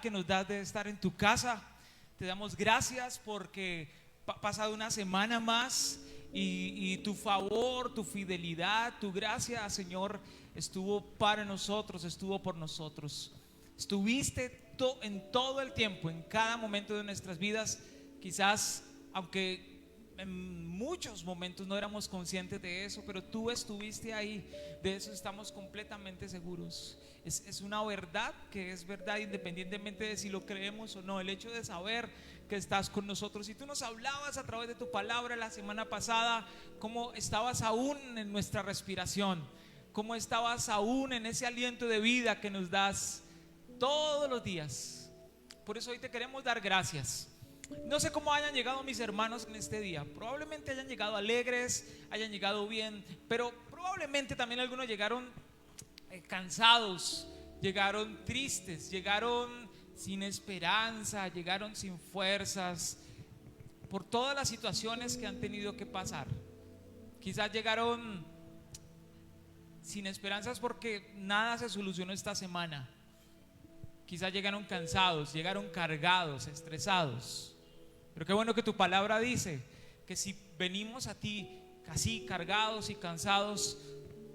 Que nos das de estar en tu casa. Te damos gracias porque ha pasado una semana más y tu favor, tu fidelidad, tu gracia, Señor, estuvo para nosotros, estuvo por nosotros. Estuviste en todo el tiempo, en cada momento de nuestras vidas. Quizás, aunque en muchos momentos no éramos conscientes de eso, pero tú estuviste ahí. De eso estamos completamente seguros. Es una verdad que es verdad independientemente de si lo creemos o no. El hecho de saber que estás con nosotros. Y tú nos hablabas a través de tu palabra la semana pasada cómo estabas aún en nuestra respiración, cómo estabas aún en ese aliento de vida que nos das todos los días. Por eso hoy te queremos dar gracias. No sé cómo hayan llegado mis hermanos en este día. Probablemente hayan llegado alegres, hayan llegado bien, pero probablemente también algunos llegaron cansados, llegaron tristes, llegaron sin esperanza, llegaron sin fuerzas por todas las situaciones que han tenido que pasar. Quizás llegaron sin esperanzas porque nada se solucionó esta semana. Quizás llegaron cansados, llegaron cargados, estresados. Pero qué bueno que tu palabra dice que si venimos a ti así cargados y cansados,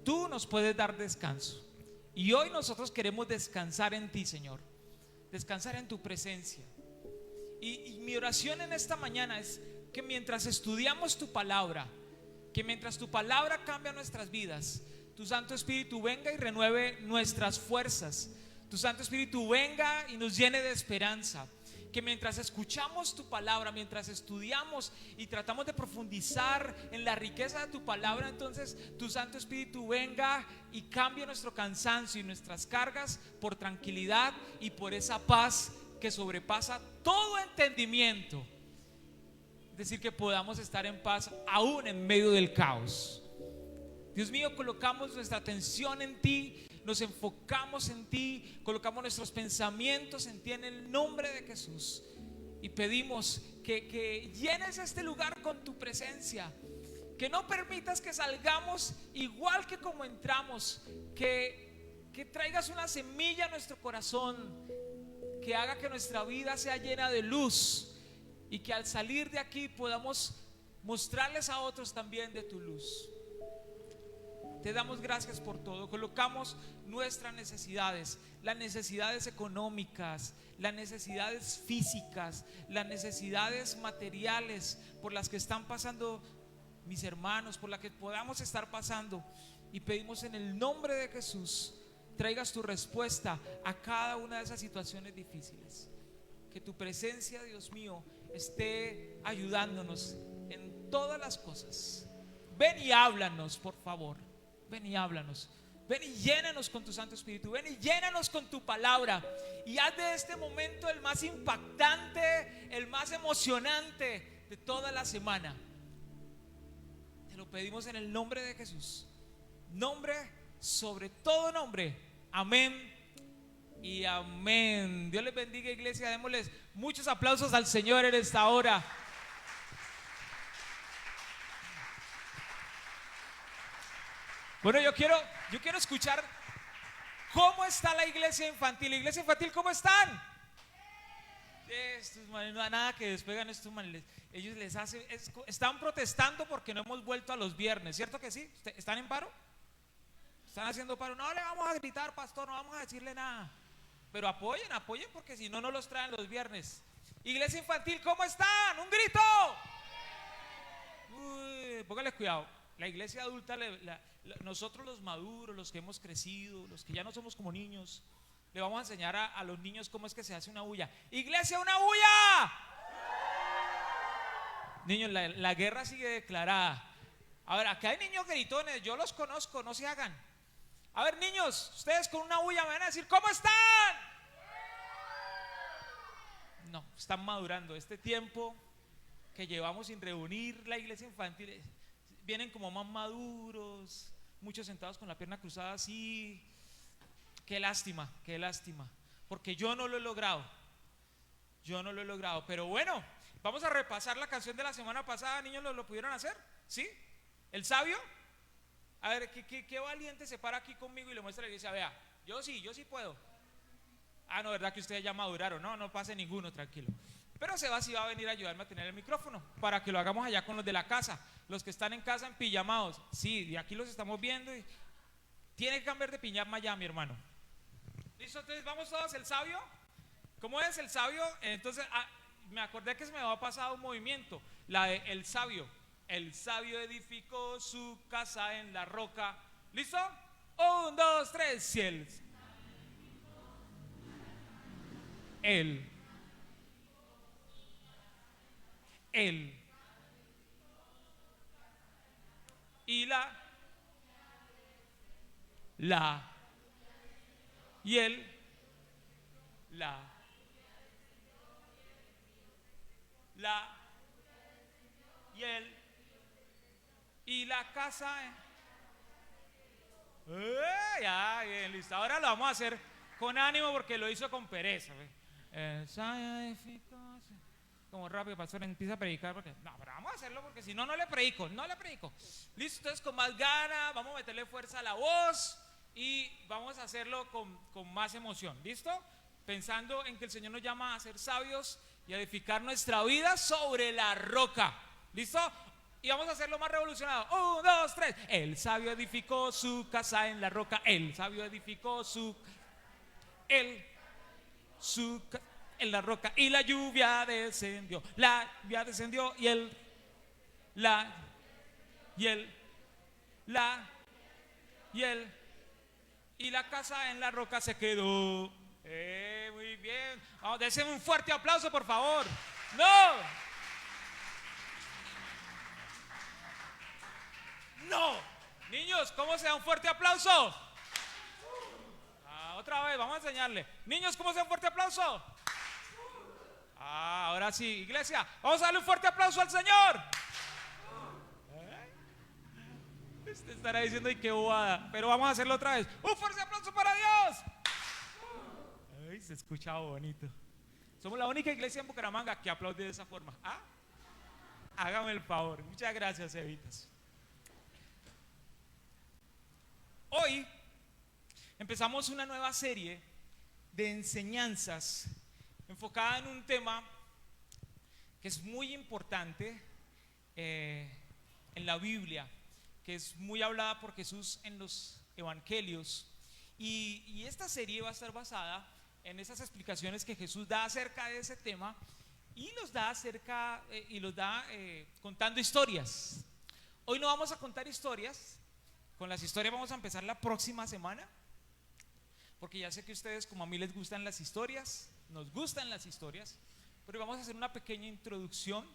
tú nos puedes dar descanso. Y hoy nosotros queremos descansar en ti, Señor, descansar en tu presencia. Y mi oración en esta mañana es que mientras estudiamos tu palabra, que mientras tu palabra cambia nuestras vidas, tu Santo Espíritu venga y renueve nuestras fuerzas. Tu Santo Espíritu venga y nos llene de esperanza. Que mientras escuchamos tu palabra, mientras estudiamos y tratamos de profundizar en la riqueza de tu palabra, entonces tu Santo Espíritu venga y cambie nuestro cansancio y nuestras cargas por tranquilidad y por esa paz que sobrepasa todo entendimiento. Es decir, que podamos estar en paz aún en medio del caos. Dios mío, colocamos nuestra atención en ti, nos enfocamos en ti, colocamos nuestros pensamientos en ti en el nombre de Jesús y pedimos que llenes este lugar con tu presencia, que no permitas que salgamos igual que como entramos, que traigas una semilla a nuestro corazón, que haga que nuestra vida sea llena de luz y que al salir de aquí podamos mostrarles a otros también de tu luz. Te damos gracias por todo. Colocamos nuestras necesidades, las necesidades económicas, las necesidades físicas, las necesidades materiales por las que están pasando mis hermanos, por las que podamos estar pasando, y pedimos en el nombre de Jesús traigas tu respuesta a cada una de esas situaciones difíciles. Que tu presencia, Dios mío, esté ayudándonos en todas las cosas. Ven y háblanos, por favor. Ven y háblanos. Ven y llénanos con tu Santo Espíritu. Ven y llénanos con tu palabra. Y haz de este momento el más impactante, el más emocionante de toda la semana. Te lo pedimos en el nombre de Jesús. Nombre sobre todo nombre. Amén y amén. Dios les bendiga, iglesia. Démosles muchos aplausos al Señor en esta hora. Bueno, yo quiero escuchar cómo está la iglesia infantil. La iglesia infantil, ¿cómo están? Estos manes, no hay nada que despegan estos manes. Ellos les hacen, están protestando porque no hemos vuelto a los viernes, ¿cierto que sí? ¿Están en paro? ¿Están haciendo paro? No le vamos a gritar, pastor, no vamos a decirle nada. Pero apoyen porque si no, no los traen los viernes. Iglesia infantil, ¿cómo están? ¡Un grito! Uy, póngale cuidado. La iglesia adulta, nosotros los maduros, los que hemos crecido, los que ya no somos como niños, le vamos a enseñar a los niños cómo es que se hace una bulla. ¡Iglesia, una bulla! Niños, la guerra sigue declarada. Ahora, acá hay niños gritones, yo los conozco, no se hagan. A ver, niños, ustedes con una bulla me van a decir, ¿cómo están? No, están madurando. Este tiempo que llevamos sin reunir la iglesia infantil, vienen como más maduros, muchos sentados con la pierna cruzada así. Qué lástima, porque yo no lo he logrado. Pero bueno, vamos a repasar la canción de la semana pasada. Niños, ¿lo pudieron hacer? ¿Sí? ¿El sabio? A ver, ¿qué valiente se para aquí conmigo y le muestra a la iglesia? Vea, yo sí puedo. Ah, no, verdad que ustedes ya maduraron. No pase ninguno, tranquilo. Pero Seba sí va a venir a ayudarme a tener el micrófono para que lo hagamos allá con los de la casa. Los que están en casa en pijamados. Sí, de aquí los estamos viendo y tiene que cambiar de pijama ya, mi hermano. ¿Listo? Entonces vamos todos, el sabio. ¿Cómo es el sabio? Entonces, me acordé que se me había pasado un movimiento. La de el sabio. El sabio edificó su casa en la roca. ¿Listo? 1, 2, 3. Si él y la y él la y él y la casa. Ya, bien, listo. Ahora lo vamos a hacer con ánimo porque lo hizo con pereza. Como rápido, pastor, empieza a predicar porque no, pero vamos a hacerlo porque si no, no le predico. Listo, entonces con más ganas, vamos a meterle fuerza a la voz y vamos a hacerlo con más emoción. ¿Listo? Pensando en que el Señor nos llama a ser sabios y a edificar nuestra vida sobre la roca. ¿Listo? Y vamos a hacerlo más revolucionado. 1, 2, 3. El sabio edificó su casa en la roca. El sabio edificó en la roca. Y la lluvia descendió. La lluvia descendió y y la casa en la roca se quedó. Muy bien. Vamos, dense un fuerte aplauso, por favor. No. Niños, ¿cómo se da un fuerte aplauso? Otra vez, vamos a enseñarle. Niños, ¿cómo se da un fuerte aplauso? Ahora sí, iglesia, vamos a darle un fuerte aplauso al Señor. Usted estará diciendo, y qué bobada, pero vamos a hacerlo otra vez. Un fuerte aplauso para Dios. Ay, se escucha bonito. Somos la única iglesia en Bucaramanga que aplaude de esa forma. Hágame el favor. Muchas gracias, Evitas. Hoy empezamos una nueva serie de enseñanzas enfocada en un tema que es muy importante en la Biblia, que es muy hablada por Jesús en los evangelios, y esta serie va a estar basada en esas explicaciones que Jesús da acerca de ese tema y los da contando historias. Hoy no vamos a contar historias. Con las historias vamos a empezar la próxima semana, porque ya sé que ustedes, como a mí, les gustan las historias, nos gustan las historias, pero vamos a hacer una pequeña introducción.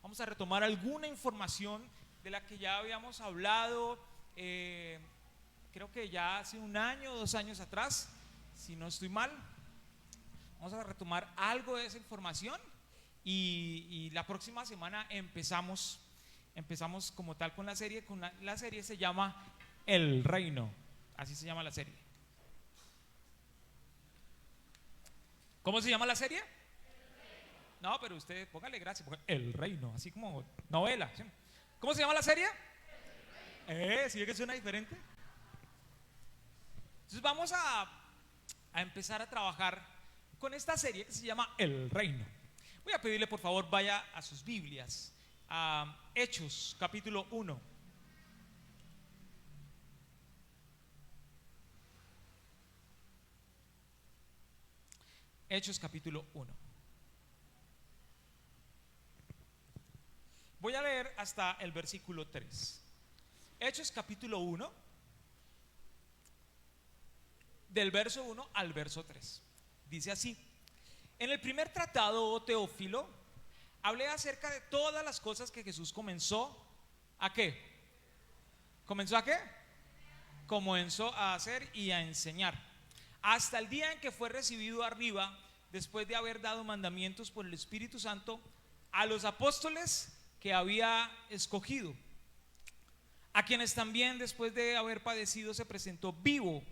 Vamos a retomar alguna información de la que ya habíamos hablado, creo que ya hace 1 año o 2 años atrás, si no estoy mal. Vamos a retomar algo de esa información y la próxima semana empezamos como tal con la serie. La serie se llama El Reino, así se llama la serie. ¿Cómo se llama la serie? No, pero usted póngale gracias, El Reino, así como novela, ¿sí? ¿Cómo se llama la serie? ¿Sí ve que suena diferente? Entonces vamos a empezar a trabajar con esta serie que se llama El Reino. Voy a pedirle, por favor, vaya a sus Biblias a Hechos capítulo 1. Hechos capítulo 1. Voy a leer hasta el versículo 3. Hechos capítulo 1, del verso 1 al verso 3. Dice así: en el primer tratado, oh Teófilo, hablé acerca de todas las cosas que Jesús comenzó. ¿A qué? ¿Comenzó a qué? comenzó a hacer y a enseñar, hasta el día en que fue recibido arriba, después de haber dado mandamientos por el Espíritu Santo a los apóstoles que había escogido, a quienes también después de haber padecido se presentó vivo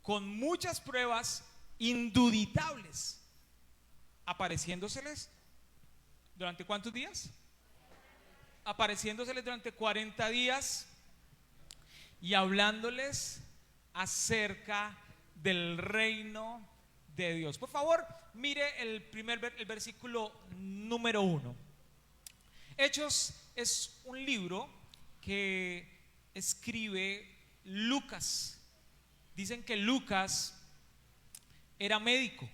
con muchas pruebas indubitables, apareciéndoseles durante ¿cuántos días? Apareciéndoseles durante 40 días y hablándoles acerca del reino de Dios. Por favor, mire el versículo número 1. Hechos es un libro que escribe Lucas. Dicen que Lucas era médico.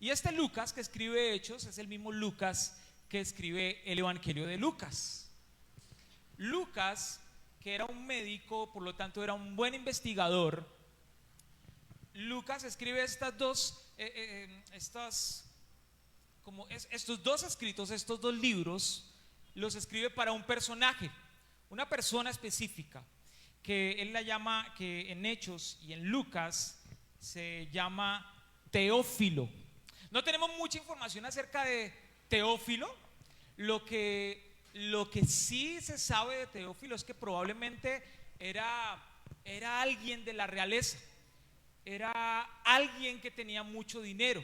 Y este Lucas que escribe Hechos es el mismo Lucas que escribe el Evangelio de Lucas. Lucas, que era un médico, por lo tanto era un buen investigador, Lucas escribe estos dos escritos, estos dos libros, los escribe para un personaje, una persona específica, que él la llama, que en Hechos y en Lucas se llama Teófilo. No tenemos mucha información acerca de Teófilo. Lo que sí se sabe de Teófilo es que probablemente era alguien de la realeza, era alguien que tenía mucho dinero.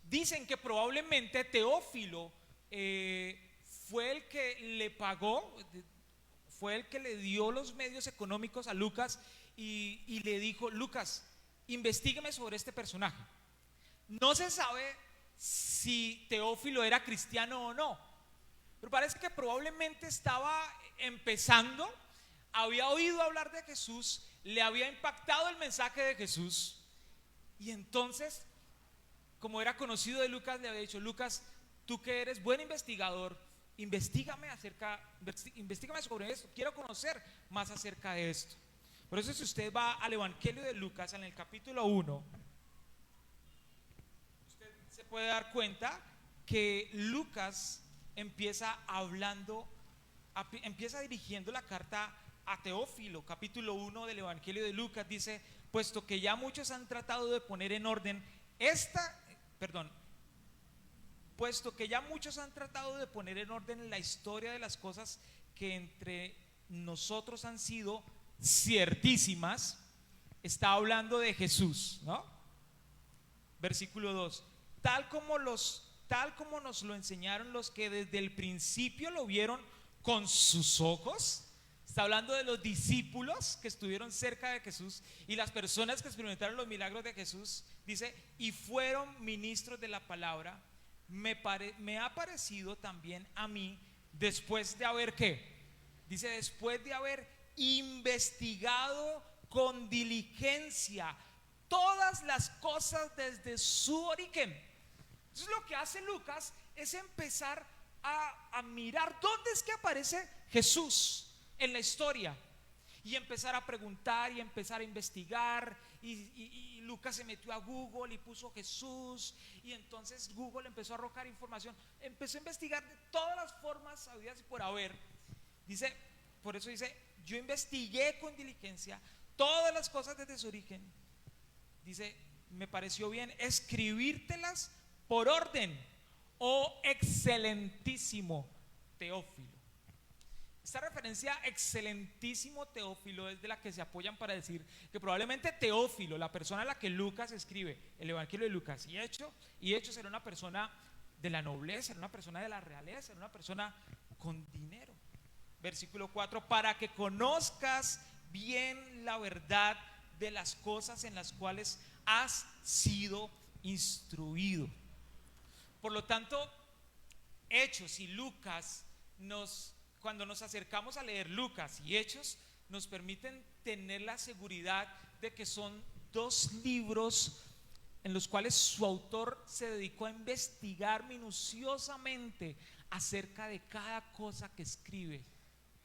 Dicen que probablemente Teófilo fue el que le pagó, fue el que le dio los medios económicos a Lucas y le dijo: Lucas, investígame sobre este personaje. No se sabe si Teófilo era cristiano o no, pero parece que probablemente estaba empezando, había oído hablar de Jesús, le había impactado el mensaje de Jesús, y entonces, como era conocido de Lucas, le había dicho: Lucas, tú que eres buen investigador, investígame sobre esto, quiero conocer más acerca de esto. Por eso, si usted va al Evangelio de Lucas, en el capítulo 1, usted se puede dar cuenta que Lucas empieza dirigiendo la carta a Teófilo. Capítulo 1 del Evangelio de Lucas dice: puesto que ya muchos han tratado de poner en orden la historia de las cosas que entre nosotros han sido ciertísimas. Está hablando de Jesús, ¿no? Versículo 2: tal como nos lo enseñaron los que desde el principio lo vieron con sus ojos. Está hablando de los discípulos que estuvieron cerca de Jesús y las personas que experimentaron los milagros de Jesús. Dice: y fueron ministros de la palabra. Me ha parecido también a mí, después de haber ¿qué? Dice: después de haber investigado con diligencia todas las cosas desde su origen. Entonces, lo que hace Lucas es empezar a mirar dónde es que aparece Jesús en la historia, y empezar a preguntar y empezar a investigar. Y Lucas se metió a Google y puso Jesús, y entonces Google empezó a arrojar información, empezó a investigar de todas las formas habidas y por haber. Dice, por eso dice: yo investigué con diligencia todas las cosas desde su origen. Dice: me pareció bien escribírtelas por orden, oh excelentísimo Teófilo. Esta referencia excelentísimo Teófilo es de la que se apoyan para decir que probablemente Teófilo, la persona a la que Lucas escribe el Evangelio de Lucas y Hechos, era una persona de la nobleza, era una persona de la realeza, era una persona con dinero. Versículo 4: para que conozcas bien la verdad de las cosas en las cuales has sido instruido. Por lo tanto, Hechos y Lucas cuando nos acercamos a leer Lucas y Hechos, nos permiten tener la seguridad de que son dos libros en los cuales su autor se dedicó a investigar minuciosamente acerca de cada cosa que escribe,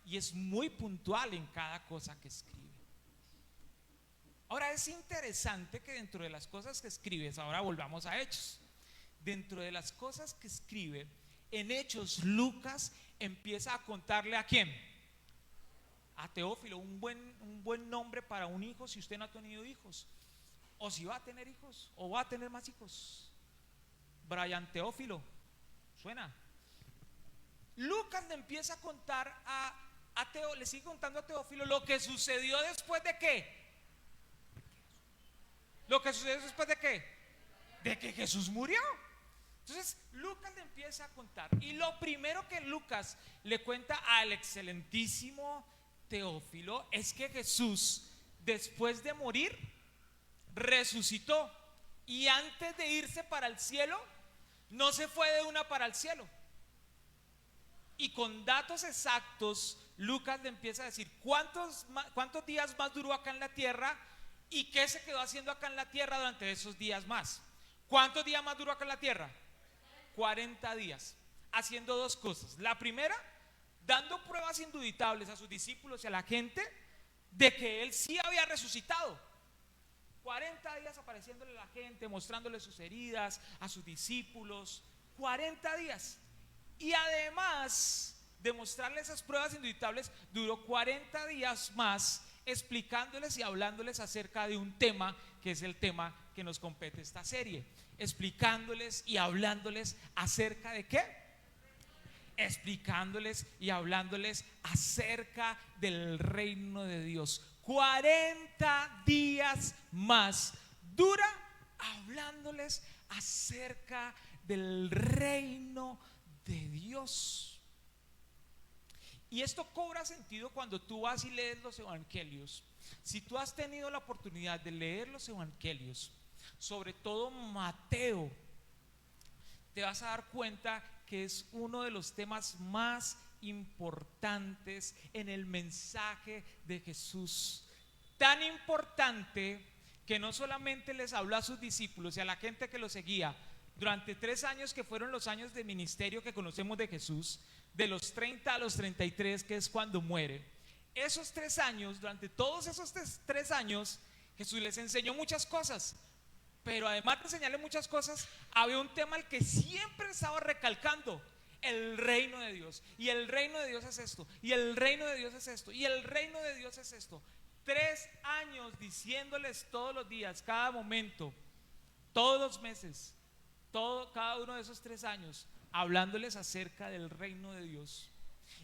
y es muy puntual en cada cosa que escribe. Ahora, es interesante que dentro de las cosas que escribes, ahora volvamos a Hechos, dentro de las cosas que escribe en Hechos, Lucas empieza a contarle ¿a quién? a Teófilo, un buen nombre para un hijo si usted no ha tenido hijos, o si va a tener hijos, o va a tener más hijos. Brian Teófilo, ¿suena? Lucas le empieza a contar le sigue contando a Teófilo lo que sucedió después de qué. Lo que sucedió después de qué. De que Jesús murió. Entonces Lucas le empieza a contar, y lo primero que Lucas le cuenta al excelentísimo Teófilo es que Jesús, después de morir, resucitó, y antes de irse para el cielo, no se fue de una para el cielo. Y con datos exactos, Lucas le empieza a decir cuántos días más duró acá en la tierra y qué se quedó haciendo acá en la tierra durante esos días más. ¿Cuántos días más duró acá en la tierra? 40 días, haciendo dos cosas. La primera, dando pruebas indubitables a sus discípulos y a la gente de que él sí había resucitado. 40 días apareciéndole a la gente, mostrándole sus heridas, a sus discípulos. 40 días. Y además de mostrarles esas pruebas indubitables, duró 40 días más explicándoles y hablándoles acerca de un tema que es el tema que nos compete esta serie. Explicándoles y hablándoles acerca de ¿qué? Explicándoles y hablándoles acerca del reino de Dios. 40 días más dura hablándoles acerca del reino de Dios. Y esto cobra sentido cuando tú vas y lees los evangelios. Si tú has tenido la oportunidad de leer los evangelios, sobre todo Mateo, te vas a dar cuenta que es uno de los temas más importantes en el mensaje de Jesús. Tan importante que no solamente les habló a sus discípulos y a la gente que lo seguía durante 3 años, que fueron los años de ministerio que conocemos de Jesús, de los 30 a los 33, que es cuando muere. Esos 3 años, durante todos esos 3 años, Jesús les enseñó muchas cosas. Pero además de enseñarle muchas cosas, había un tema al que siempre estaba recalcando: el reino de Dios. Y el reino de Dios es esto, y el reino de Dios es esto, y el reino de Dios es esto. 3 años diciéndoles todos los días, cada momento, todos los meses, cada uno de esos 3 años, hablándoles acerca del reino de Dios.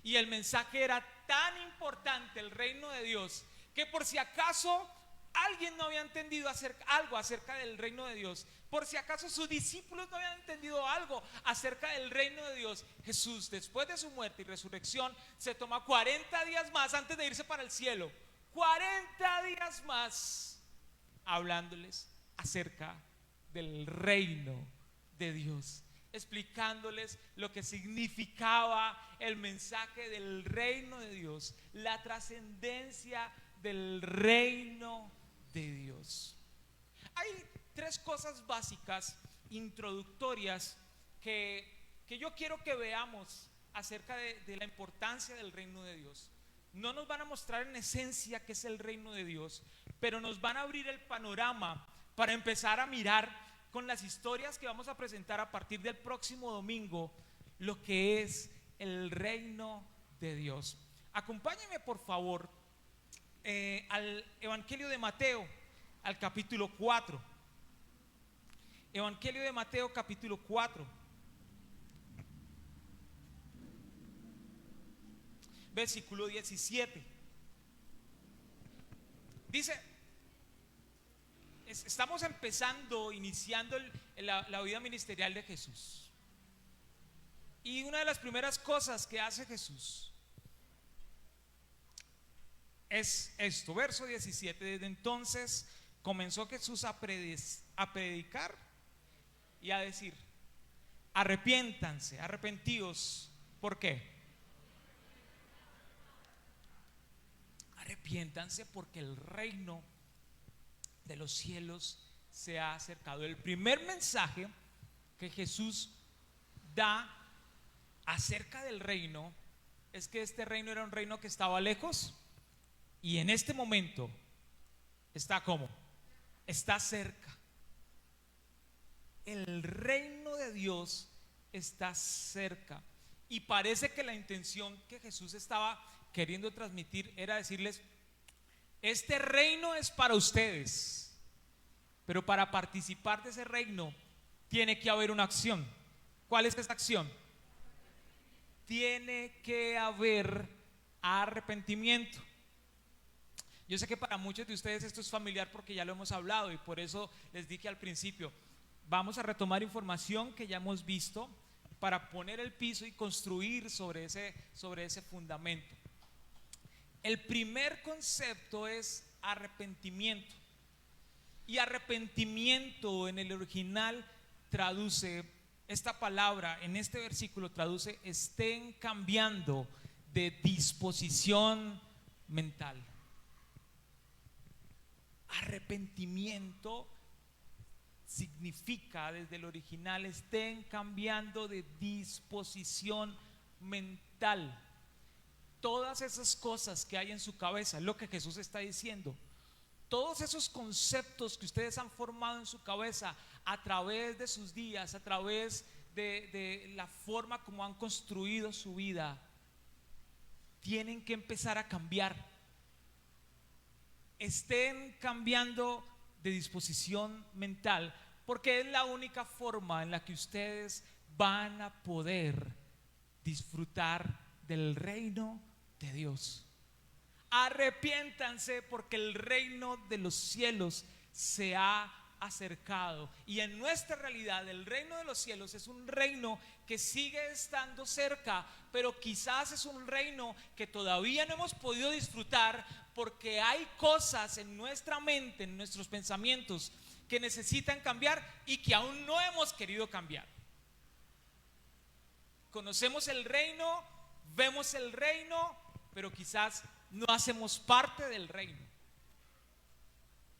Y el mensaje era tan importante, el reino de Dios, que por si acaso alguien no había entendido algo acerca del reino de Dios, por si acaso sus discípulos no habían entendido algo acerca del reino de Dios, Jesús, después de su muerte y resurrección, se toma 40 días más antes de irse para el cielo. 40 días más hablándoles acerca del reino de Dios, explicándoles lo que significaba el mensaje del reino de Dios, la trascendencia del reino de Dios. Hay 3 cosas básicas, introductorias, que yo quiero que veamos acerca de la importancia del reino de Dios. No nos van a mostrar en esencia qué es el reino de Dios, pero nos van a abrir el panorama para empezar a mirar con las historias que vamos a presentar a partir del próximo domingo lo que es el reino de Dios. Acompáñenme por favor al Evangelio de Mateo, al capítulo 4. Evangelio de Mateo, capítulo 4, versículo 17. Dice: estamos iniciando la vida ministerial de Jesús. Y una de las primeras cosas que hace Jesús es esto, verso 17. Desde entonces comenzó Jesús a predicar y a decir: arrepiéntanse, arrepentíos. ¿Por qué? Arrepiéntanse porque el reino de los cielos se ha acercado. El primer mensaje que Jesús da acerca del reino es que este reino era un reino que estaba lejos, y en este momento está ¿cómo? Está cerca. El reino de Dios está cerca. Y parece que la intención que Jesús estaba queriendo transmitir era decirles: este reino es para ustedes, pero para participar de ese reino tiene que haber una acción. ¿Cuál es esa acción? Tiene que haber arrepentimiento. Yo sé que para muchos de ustedes esto es familiar porque ya lo hemos hablado, y por eso les dije al principio, vamos a retomar información que ya hemos visto para poner el piso y construir sobre ese fundamento. El primer concepto es arrepentimiento. Y arrepentimiento en el original traduce, esta palabra en este versículo traduce: estén cambiando de disposición mental. Arrepentimiento significa, desde el original, estén cambiando de disposición mental. Todas esas cosas que hay en su cabeza, es lo que Jesús está diciendo. Todos esos conceptos que ustedes han formado en su cabeza a través de sus días, a través de la forma como han construido su vida, tienen que empezar a cambiar. Estén cambiando de disposición mental, porque es la única forma en la que ustedes van a poder disfrutar del reino de Dios. Arrepiéntanse porque el reino de los cielos se ha acercado. Y en nuestra realidad el reino de los cielos es un reino que sigue estando cerca, pero quizás es un reino que todavía no hemos podido disfrutar porque hay cosas en nuestra mente, en nuestros pensamientos, que necesitan cambiar y que aún no hemos querido cambiar. Conocemos el reino, vemos el reino, pero quizás no hacemos parte del reino.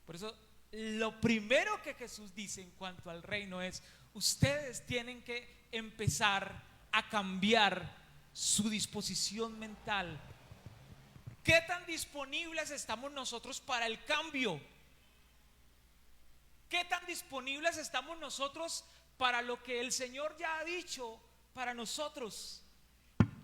Por eso lo primero que Jesús dice en cuanto al reino es: ustedes tienen que empezar a cambiar su disposición mental. ¿Qué tan disponibles estamos nosotros para el cambio? ¿Qué tan disponibles estamos nosotros para lo que el Señor ya ha dicho para nosotros?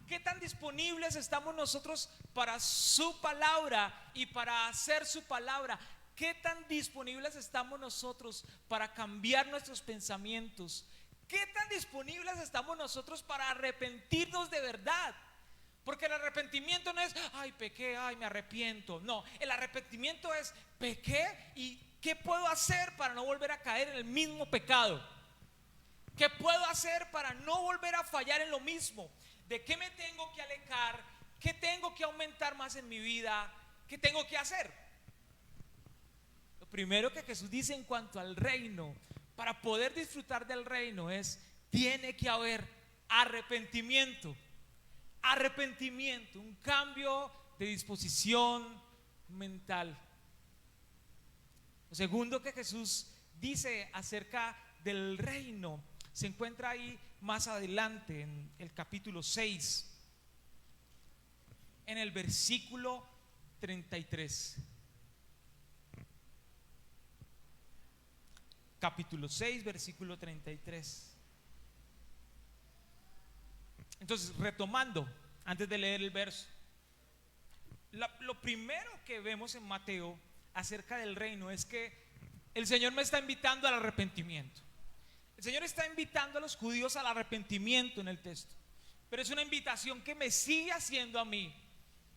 ¿Qué tan disponibles estamos nosotros para su palabra y para hacer su palabra? ¿Qué tan disponibles estamos nosotros para cambiar nuestros pensamientos? ¿Qué tan disponibles estamos nosotros para arrepentirnos de verdad? Porque el arrepentimiento no es: ay, pequé, ay, me arrepiento. No, el arrepentimiento es: pequé, y ¿qué puedo hacer para no volver a caer en el mismo pecado? ¿Qué puedo hacer para no volver a fallar en lo mismo? ¿De qué me tengo que alejar? ¿Qué tengo que aumentar más en mi vida? ¿Qué tengo que hacer? Lo primero que Jesús dice en cuanto al reino, para poder disfrutar del reino, es: tiene que haber arrepentimiento. Arrepentimiento, un cambio de disposición mental. Lo segundo que Jesús dice acerca del reino se encuentra ahí más adelante en el capítulo 6, en el versículo 33. Capítulo 6, versículo 33. Entonces, retomando, antes de leer el verso, lo primero que vemos en Mateo acerca del reino es que el Señor me está invitando al arrepentimiento. El Señor está invitando a los judíos al arrepentimiento en el texto, pero es una invitación que me sigue haciendo a mí,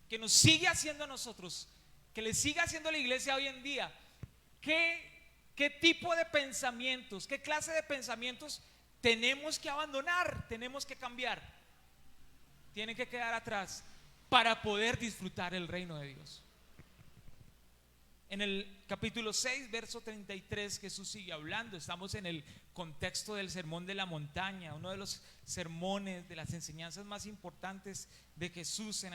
que nos sigue haciendo a nosotros, que le sigue haciendo a la iglesia hoy en día. ¿Qué tipo de pensamientos, qué clase de pensamientos tenemos que abandonar, tenemos que cambiar? Tienen que quedar atrás para poder disfrutar el reino de Dios. En el capítulo 6, verso 33, Jesús sigue hablando. Estamos en el contexto del sermón de la montaña, uno de los sermones, de las enseñanzas más importantes de Jesús. En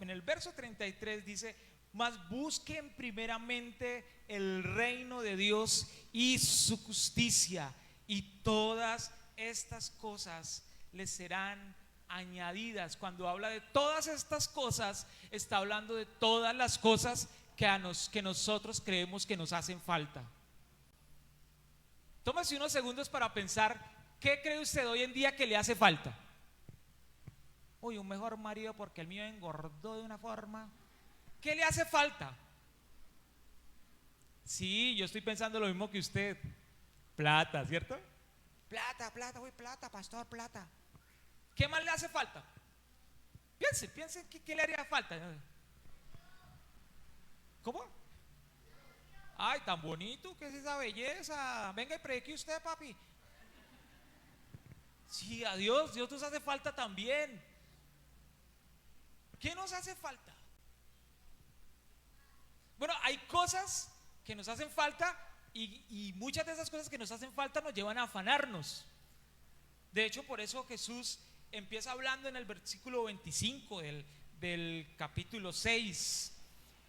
el verso 33 dice: mas busquen primeramente el reino de Dios y su justicia, y todas estas cosas les serán añadidas. Cuando habla de todas estas cosas, está hablando de todas las cosas que nosotros creemos que nos hacen falta. Tómese unos segundos para pensar: ¿qué cree usted hoy en día que le hace falta? uy, un mejor marido porque el mío engordó de una forma. ¿Qué le hace falta? Sí, yo estoy pensando lo mismo que usted. Plata, ¿cierto? Plata, plata, uy, plata, pastor, plata. ¿Qué más le hace falta? Piense, ¿qué le haría falta? ¿Cómo? Ay, tan bonito, ¿qué es esa belleza? Venga y predique usted, papi. Sí, a Dios nos hace falta también. ¿Qué nos hace falta? Bueno, hay cosas que nos hacen falta y muchas de esas cosas que nos hacen falta nos llevan a afanarnos. De hecho, por eso Jesús empieza hablando en el versículo 25 del capítulo 6.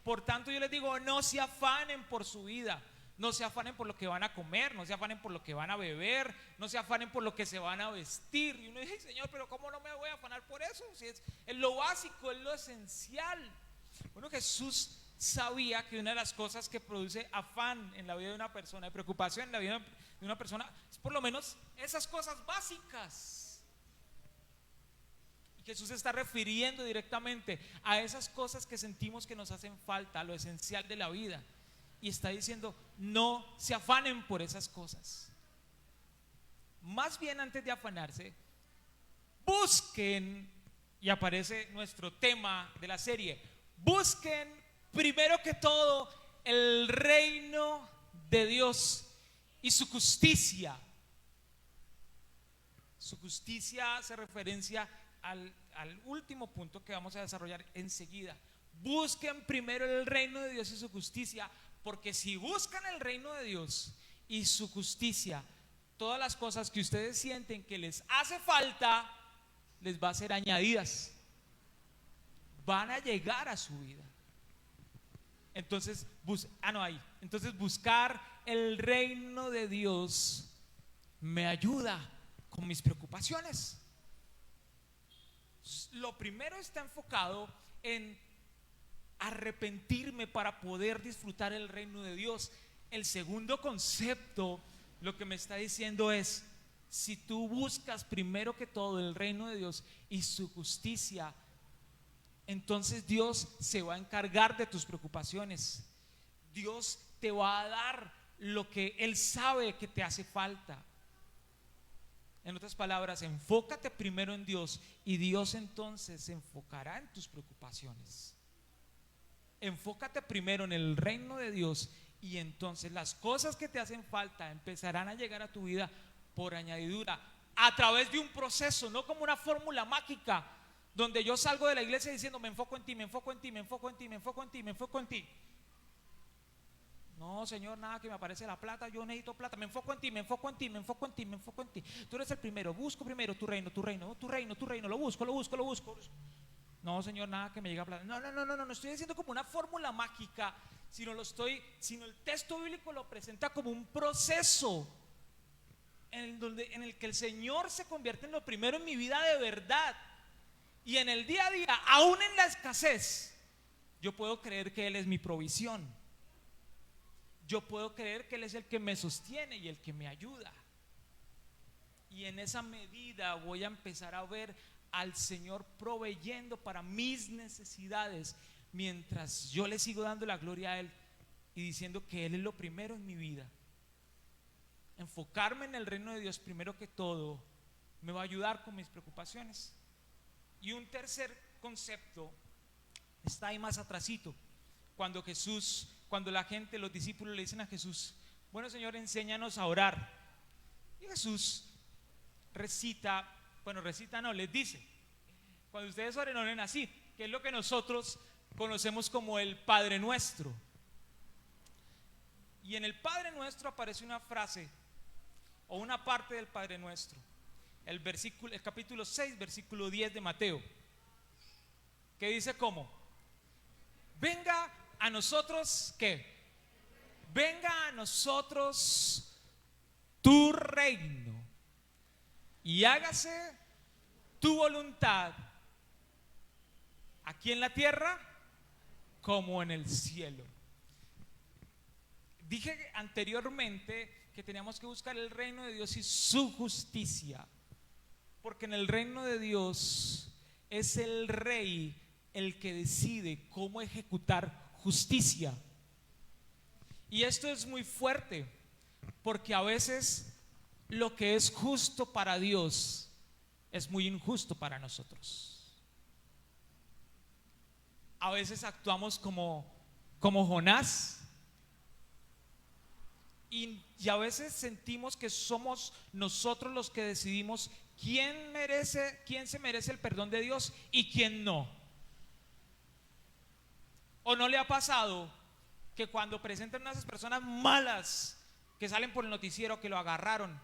Por tanto, yo les digo, no se afanen por su vida, no se afanen por lo que van a comer, no se afanen por lo que van a beber, no se afanen por lo que se van a vestir. Y uno dice, Señor, pero ¿cómo no me voy a afanar por eso? Si es lo básico, es lo esencial. Bueno, Jesús sabía que una de las cosas que produce afán en la vida de una persona, de preocupación en la vida de una persona, es por lo menos esas cosas básicas. Jesús se está refiriendo directamente a esas cosas que sentimos que nos hacen falta, a lo esencial de la vida. Y está diciendo, no se afanen por esas cosas. Más bien, antes de afanarse, busquen, y aparece nuestro tema de la serie, busquen primero que todo el reino de Dios y su justicia. Su justicia hace referencia al último punto que vamos a desarrollar enseguida. Busquen primero el reino de Dios y su justicia, porque si buscan el reino de Dios y su justicia, todas las cosas que ustedes sienten que les hace falta, les va a ser añadidas, van a llegar a su vida. Entonces, entonces buscar el reino de Dios me ayuda con mis preocupaciones. Lo primero está enfocado en arrepentirme para poder disfrutar el reino de Dios. El segundo concepto, lo que me está diciendo es, si tú buscas primero que todo el reino de Dios y su justicia, entonces Dios se va a encargar de tus preocupaciones. Dios te va a dar lo que Él sabe que te hace falta. En otras palabras, enfócate primero en Dios y Dios entonces se enfocará en tus preocupaciones. Enfócate primero en el reino de Dios y entonces las cosas que te hacen falta empezarán a llegar a tu vida por añadidura, a través de un proceso, no como una fórmula mágica donde yo salgo de la iglesia diciendo me enfoco en ti, me enfoco en ti, me enfoco en ti, me enfoco en ti, me enfoco en ti. No, Señor, nada que me aparece la plata, yo necesito plata, me enfoco en ti, me enfoco en ti, me enfoco en ti, me enfoco en ti. Tú eres el primero, busco primero tu reino, tu reino, tu reino, tu reino, lo busco, lo busco, lo busco. No, Señor, nada que me llegue a plata. No estoy diciendo como una fórmula mágica, sino el texto bíblico lo presenta como un proceso en el que el Señor se convierte en lo primero en mi vida de verdad. Y en el día a día, aún en la escasez, yo puedo creer que Él es mi provisión. Yo puedo creer que Él es el que me sostiene y el que me ayuda. Y en esa medida voy a empezar a ver al Señor proveyendo para mis necesidades, mientras yo le sigo dando la gloria a Él y diciendo que Él es lo primero en mi vida. Enfocarme en el reino de Dios primero que todo me va a ayudar con mis preocupaciones. Y un tercer concepto está ahí más atrasito, cuando la gente, los discípulos le dicen a Jesús, bueno, Señor, enséñanos a orar. Y Jesús les dice, cuando ustedes oren así, que es lo que nosotros conocemos como el Padre Nuestro. Y en el Padre Nuestro aparece una frase o una parte del Padre Nuestro, el capítulo 6, versículo 10 de Mateo, que dice ¿cómo? Venga a nosotros, ¿qué? Venga a nosotros tu reino y hágase tu voluntad aquí en la tierra como en el cielo. Dije anteriormente que teníamos que buscar el reino de Dios y su justicia, porque en el reino de Dios es el rey el que decide cómo ejecutar justicia. Y esto es muy fuerte, porque a veces lo que es justo para Dios es muy injusto para nosotros. A veces actuamos como Jonás, y a veces sentimos que somos nosotros los que decidimos quién se merece el perdón de Dios y quién no. ¿O no le ha pasado que cuando presentan a esas personas malas que salen por el noticiero que lo agarraron,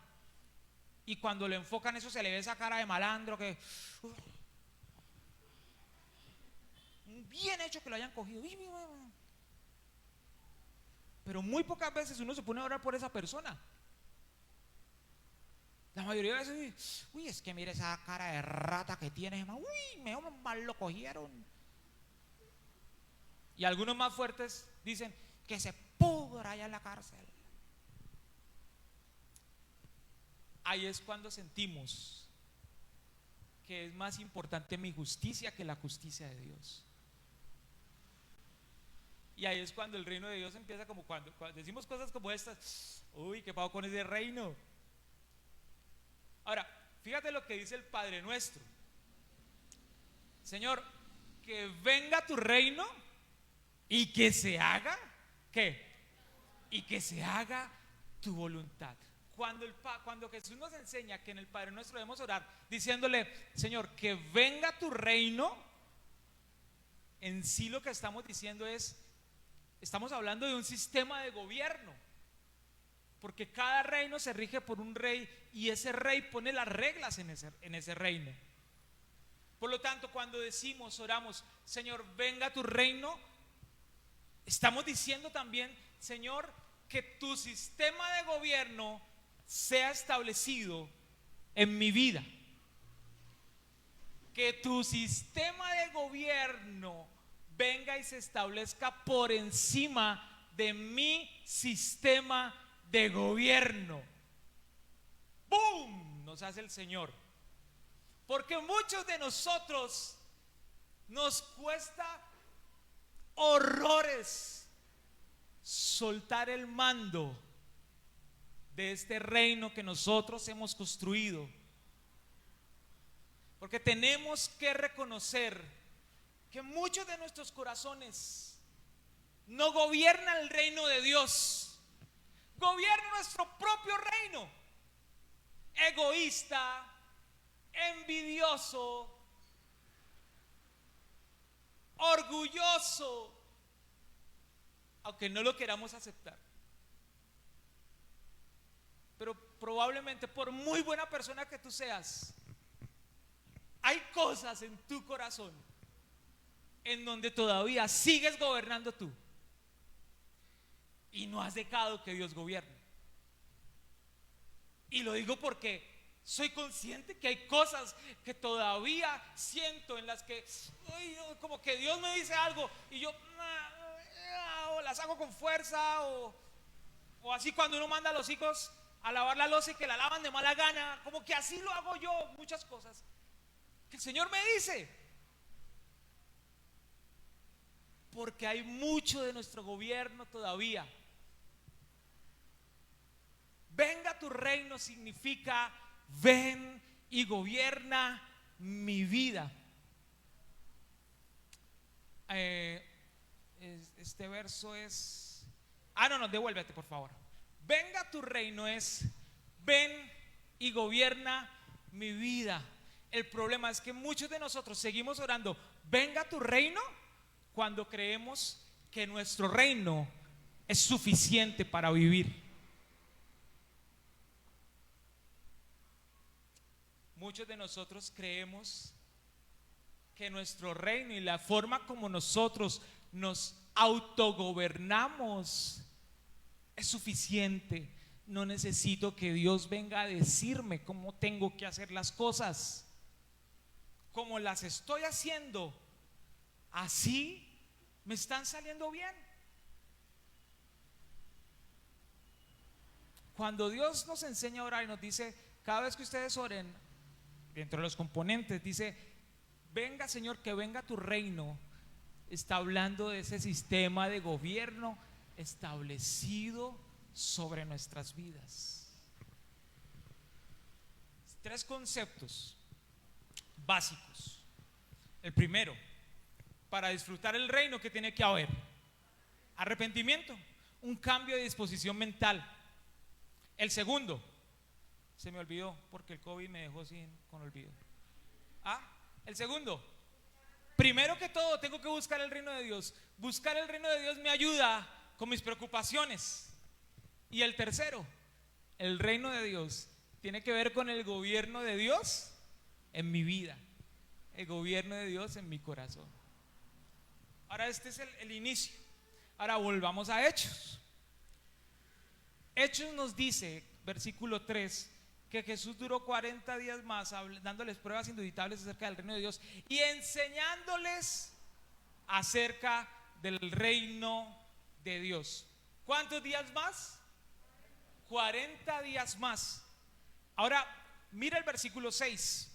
y cuando lo enfocan eso se le ve esa cara de malandro que bien hecho que lo hayan cogido, pero muy pocas veces uno se pone a orar por esa persona? La mayoría de veces, uy, es que mire esa cara de rata que tiene, uy, menos mal lo cogieron. Y algunos más fuertes dicen que se pudra allá en la cárcel. Ahí es cuando sentimos que es más importante mi justicia que la justicia de Dios. Y ahí es cuando el reino de Dios empieza, como cuando decimos cosas como estas. Uy, ¿qué pasó con ese reino? Ahora, fíjate lo que dice el Padre Nuestro. Señor, que venga tu reino y que se haga, ¿qué? Y que se haga tu voluntad. Cuando Jesús nos enseña que en el Padre Nuestro debemos orar diciéndole, Señor, que venga tu reino, en sí lo que estamos diciendo es, estamos hablando de un sistema de gobierno, porque cada reino se rige por un rey y ese rey pone las reglas en ese reino. Por lo tanto, cuando decimos, oramos, Señor, venga tu reino, estamos diciendo también, Señor, que tu sistema de gobierno sea establecido en mi vida. Que tu sistema de gobierno venga y se establezca por encima de mi sistema de gobierno. ¡Bum! Nos hace el Señor. Porque muchos de nosotros nos cuesta horrores soltar el mando de este reino que nosotros hemos construido. Porque tenemos que reconocer que muchos de nuestros corazones no gobiernan el reino de Dios, gobierna nuestro propio reino, egoísta, envidioso, orgulloso, aunque no lo queramos aceptar. Pero probablemente, por muy buena persona que tú seas, hay cosas en tu corazón en donde todavía sigues gobernando tú y no has dejado que Dios gobierne. Y lo digo porque soy consciente que hay cosas que todavía siento en las que como que Dios me dice algo y yo o las hago con fuerza, o así cuando uno manda a los hijos a lavar la loza y que la lavan de mala gana, como que así lo hago yo. Muchas cosas que el Señor me dice, porque hay mucho de nuestro gobierno todavía. Venga tu reino significa ven y gobierna mi vida. Este verso es, no, devuélvete por favor. Venga tu reino es ven y gobierna mi vida. El problema es que muchos de nosotros seguimos orando venga tu reino cuando creemos que nuestro reino es suficiente para vivir. Muchos de nosotros creemos que nuestro reino y la forma como nosotros nos autogobernamos es suficiente. No necesito que Dios venga a decirme cómo tengo que hacer las cosas. Como las estoy haciendo, así me están saliendo bien. Cuando Dios nos enseña a orar y nos dice, cada vez que ustedes oren, dentro de los componentes dice, venga Señor, que venga tu reino, está hablando de ese sistema de gobierno establecido sobre nuestras vidas. Tres conceptos básicos. El primero, para disfrutar el reino, ¿qué tiene que haber? Arrepentimiento, un cambio de disposición mental. El segundo, se me olvidó porque el COVID me dejó con olvido. El segundo, primero que todo tengo que buscar el reino de Dios. Buscar el reino de Dios me ayuda con mis preocupaciones. Y el tercero, el reino de Dios tiene que ver con el gobierno de Dios en mi vida, el gobierno de Dios en mi corazón. Ahora este es el inicio. Ahora volvamos a Hechos. Hechos nos dice, versículo 3, que Jesús duró 40 días más dándoles pruebas indubitables acerca del reino de Dios y enseñándoles acerca del reino de Dios. ¿Cuántos días más? 40 días más. Ahora mira el versículo 6.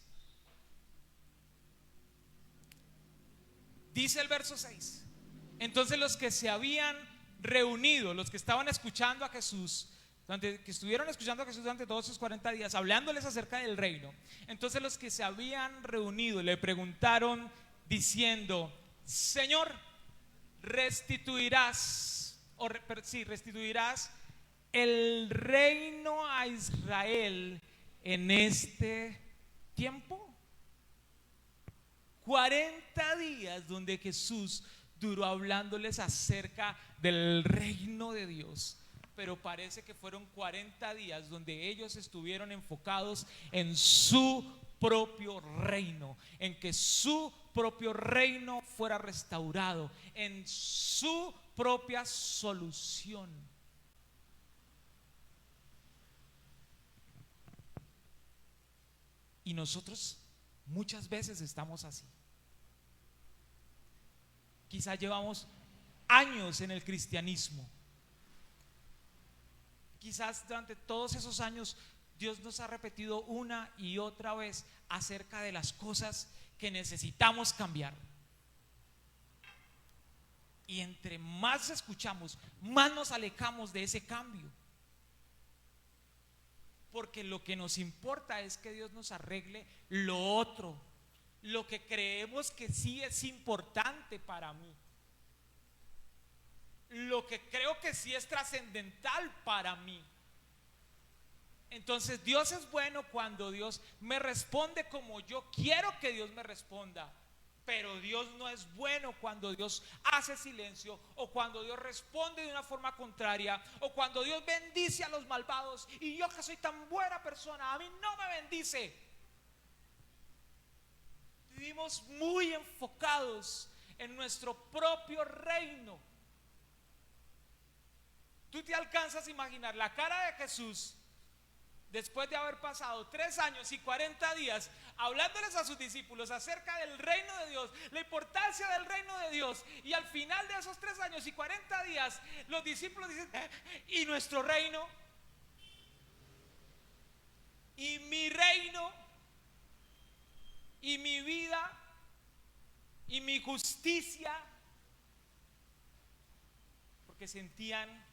Dice el verso 6: entonces los que se habían reunido, los que estaban escuchando a Jesús, que estuvieron escuchando a Jesús durante todos esos 40 días, hablándoles acerca del reino, entonces los que se habían reunido le preguntaron diciendo: Señor, restituirás el reino a Israel en este tiempo. 40 días donde Jesús duró hablándoles acerca del reino de Dios, pero parece que fueron 40 días donde ellos estuvieron enfocados en su propio reino, en que su propio reino fuera restaurado, en su propia solución. Y nosotros muchas veces estamos así. Quizá llevamos años en el cristianismo. Quizás durante todos esos años Dios nos ha repetido una y otra vez acerca de las cosas que necesitamos cambiar. Y entre más escuchamos, más nos alejamos de ese cambio. Porque lo que nos importa es que Dios nos arregle lo otro, lo que creemos que sí es importante para mí, lo que creo que sí es trascendental para mí. Entonces Dios es bueno cuando Dios me responde como yo quiero que Dios me responda, pero Dios no es bueno cuando Dios hace silencio, o cuando Dios responde de una forma contraria, o cuando Dios bendice a los malvados y yo, que soy tan buena persona, a mí no me bendice. Vivimos muy enfocados en nuestro propio reino. Tú te alcanzas a imaginar la cara de Jesús después de haber pasado 3 años y 40 días hablándoles a sus discípulos acerca del reino de Dios, la importancia del reino de Dios, y al final de esos 3 años y 40 días los discípulos dicen: ¿y nuestro reino? ¿Y mi reino? ¿Y mi vida? ¿Y mi justicia? Porque sentían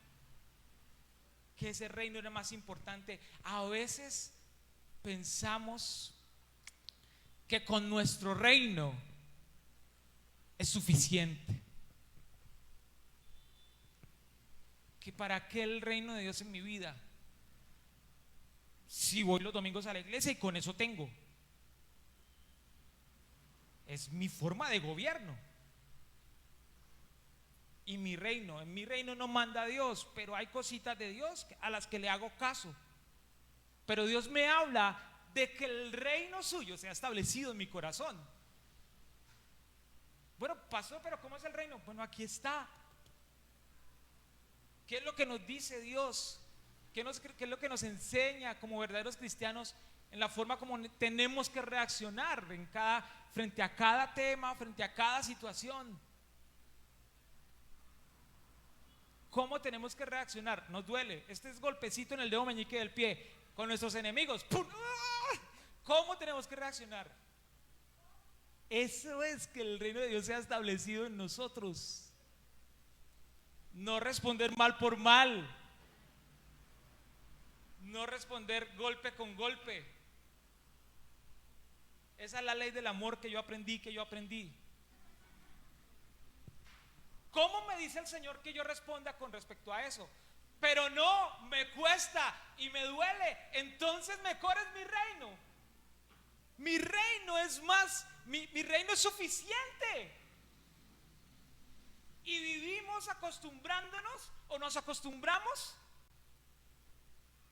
que ese reino era más importante. A veces pensamos que con nuestro reino es suficiente, que para qué el reino de Dios en mi vida, si voy los domingos a la iglesia y con eso tengo, es mi forma de gobierno. Y mi reino, en mi reino no manda Dios, pero hay cositas de Dios a las que le hago caso. Pero Dios me habla de que el reino suyo sea establecido en mi corazón. Bueno, pastor, pero ¿cómo es el reino? Bueno, aquí está. ¿Qué es lo que nos dice Dios? ¿Qué es lo que nos enseña como verdaderos cristianos en la forma como tenemos que reaccionar frente a cada tema, frente a cada situación? ¿Cómo tenemos que reaccionar? Nos duele. Este es golpecito en el dedo meñique del pie con nuestros enemigos. ¡Pum! ¿Cómo tenemos que reaccionar? Eso es que el reino de Dios sea establecido en nosotros. No responder mal por mal. No responder golpe con golpe. Esa es la ley del amor que yo aprendí. ¿Cómo me dice el Señor que yo responda con respecto a eso? Pero no, me cuesta y me duele. Entonces mejor es mi reino. Mi reino es más, mi reino es suficiente. Y vivimos acostumbrándonos o nos acostumbramos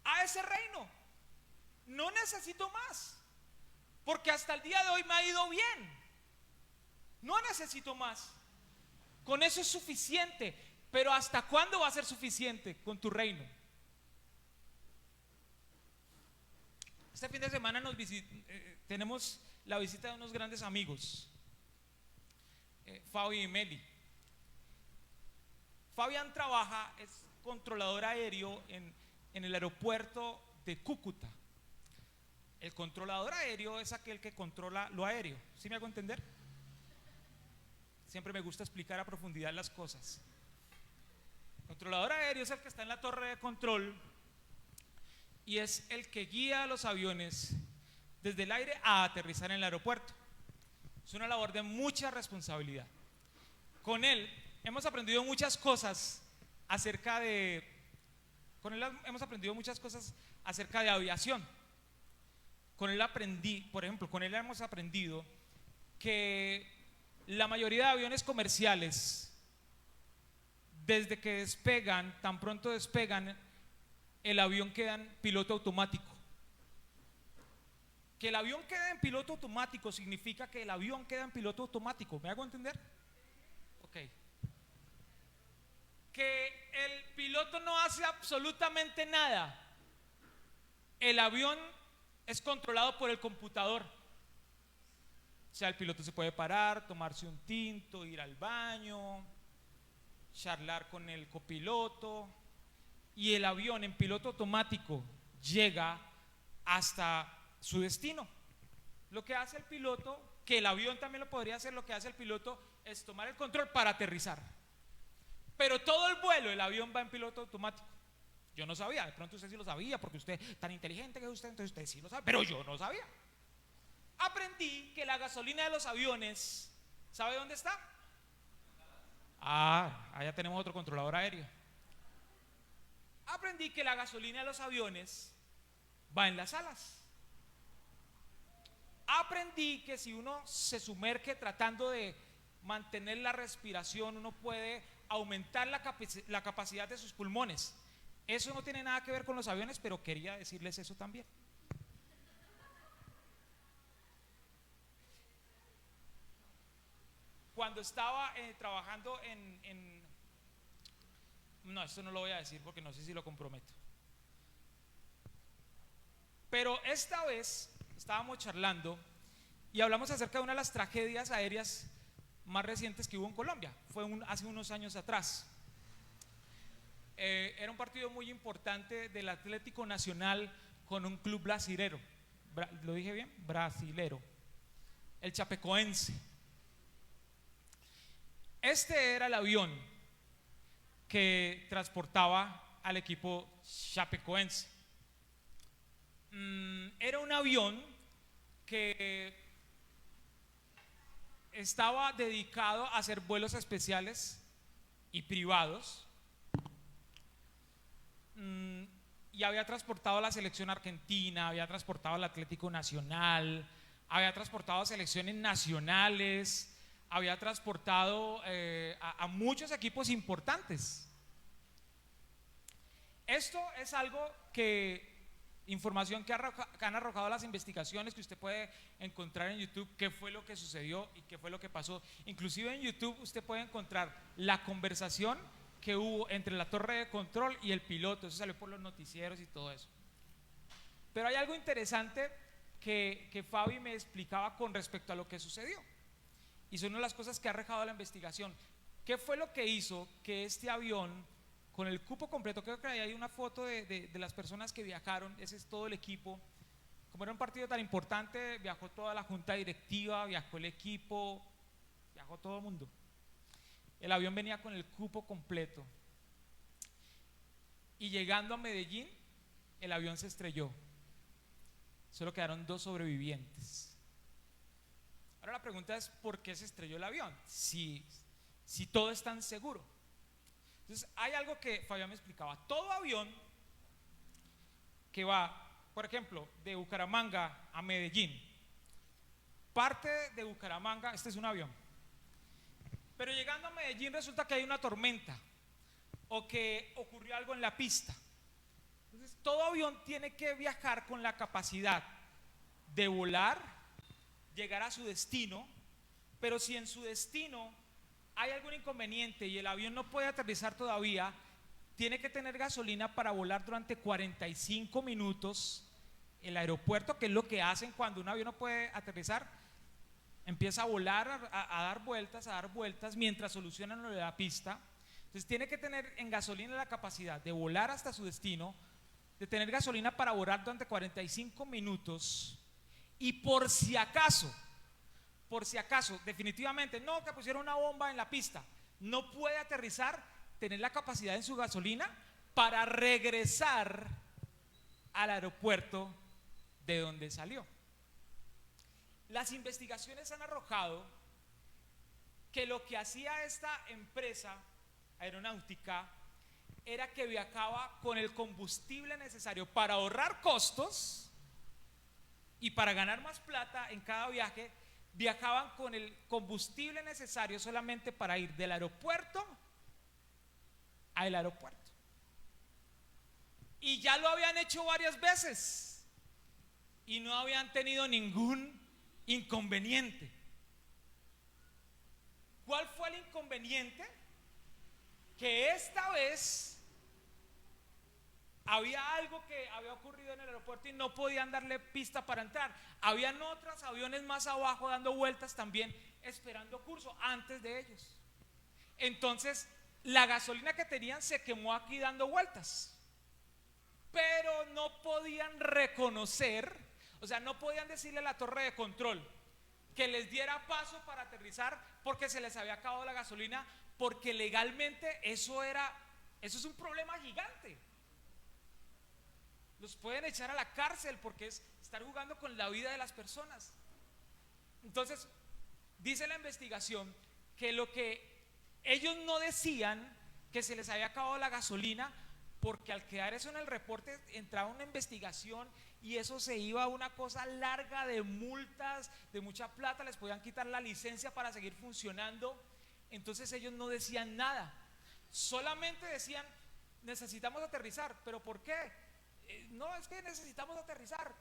a ese reino. No necesito más, porque hasta el día de hoy me ha ido bien. No necesito más. Con eso es suficiente. Pero ¿hasta cuándo va a ser suficiente con tu reino? Este fin de semana tenemos la visita de unos grandes amigos, Fabi y Meli. Fabián trabaja, es controlador aéreo en el aeropuerto de Cúcuta. El controlador aéreo es aquel que controla lo aéreo. ¿Sí me hago entender? Siempre me gusta explicar a profundidad las cosas. El controlador aéreo es el que está en la torre de control y es el que guía a los aviones desde el aire a aterrizar en el aeropuerto. Es una labor de mucha responsabilidad. Con él hemos aprendido muchas cosas acerca de aviación. Con él hemos aprendido que la mayoría de aviones comerciales, desde que despegan, tan pronto despegan, el avión queda en piloto automático. Que el avión quede en piloto automático significa que el avión queda en piloto automático. ¿Me hago entender? Ok. Que el piloto no hace absolutamente nada. El avión es controlado por el computador. O sea, el piloto se puede parar, tomarse un tinto, ir al baño, charlar con el copiloto, y el avión en piloto automático llega hasta su destino. Lo que hace el piloto, que el avión también lo podría hacer, lo que hace el piloto es tomar el control para aterrizar. Pero todo el vuelo, el avión va en piloto automático. Yo no sabía, de pronto usted sí lo sabía, porque usted tan inteligente que es usted, entonces usted sí lo sabe, pero yo no sabía. Aprendí que la gasolina de los aviones, ¿sabe dónde está? Allá tenemos otro controlador aéreo. Aprendí que la gasolina de los aviones va en las alas. Aprendí que si uno se sumerge tratando de mantener la respiración, uno puede aumentar la capacidad de sus pulmones. Eso no tiene nada que ver con los aviones, pero quería decirles eso también. Cuando estaba trabajando no, esto no lo voy a decir porque no sé si lo comprometo. Pero esta vez estábamos charlando y hablamos acerca de una de las tragedias aéreas más recientes que hubo en Colombia. Fue hace unos años atrás. Era un partido muy importante del Atlético Nacional con un club brasilero. ¿Lo dije bien? Brasilero. El Chapecoense. Este era el avión que transportaba al equipo chapecoense. Era un avión que estaba dedicado a hacer vuelos especiales y privados, y había transportado a la selección argentina, había transportado al Atlético Nacional, había transportado a selecciones nacionales, había transportado a muchos equipos importantes. Esto es algo información que han arrojado las investigaciones que usted puede encontrar en YouTube, qué fue lo que sucedió y qué fue lo que pasó. Inclusive en YouTube usted puede encontrar la conversación que hubo entre la torre de control y el piloto. Eso salió por los noticieros y todo eso. Pero hay algo interesante que Fabi me explicaba con respecto a lo que sucedió, y son una de las cosas que ha arrojado la investigación. ¿Qué fue lo que hizo que este avión, con el cupo completo, creo que hay una foto de las personas que viajaron, ese es todo el equipo, Como era un partido tan importante, viajó toda la junta directiva, viajó el equipo, viajó todo el mundo. El avión venía con el cupo completo. Y llegando a Medellín, el avión se estrelló. Solo quedaron 2 sobrevivientes. Ahora la pregunta es: ¿por qué se estrelló el avión? Si todo es tan seguro. Entonces hay algo que Fabián me explicaba. Todo avión que va, por ejemplo, de Bucaramanga a Medellín, parte de Bucaramanga, este es un avión, pero llegando a Medellín resulta que hay una tormenta o que ocurrió algo en la pista. Entonces todo avión tiene que viajar con la capacidad de volar, llegar a su destino, pero si en su destino hay algún inconveniente y el avión no puede aterrizar todavía, tiene que tener gasolina para volar durante 45 minutos. El aeropuerto, que es lo que hacen cuando un avión no puede aterrizar, empieza a volar, a dar vueltas mientras solucionan lo de la pista. Entonces tiene que tener en gasolina la capacidad de volar hasta su destino, de tener gasolina para volar durante 45 minutos, y por si acaso, definitivamente no, que pusieron una bomba en la pista, no puede aterrizar, tener la capacidad en su gasolina para regresar al aeropuerto de donde salió. Las investigaciones han arrojado que lo que hacía esta empresa aeronáutica era que viajaba con el combustible necesario para ahorrar costos y para ganar más plata en cada viaje. Viajaban con el combustible necesario solamente para ir del aeropuerto al aeropuerto. Y ya lo habían hecho varias veces y no habían tenido ningún inconveniente. ¿Cuál fue el inconveniente? Que esta vez había algo que había ocurrido en el aeropuerto y no podían darle pista para entrar. Habían otros aviones más abajo dando vueltas también, esperando curso antes de ellos. Entonces la gasolina que tenían se quemó aquí dando vueltas, pero no podían reconocer, o sea, no podían decirle a la torre de control que les diera paso para aterrizar porque se les había acabado la gasolina, porque legalmente eso es un problema gigante. Los pueden echar a la cárcel porque es estar jugando con la vida de las personas. Entonces, dice la investigación que lo que ellos no decían, que se les había acabado la gasolina, porque al quedar eso en el reporte entraba una investigación y eso se iba a una cosa larga de multas, de mucha plata, les podían quitar la licencia para seguir funcionando. Entonces ellos no decían nada, solamente decían: necesitamos aterrizar. ¿Pero por qué? No, es que necesitamos aterrizar.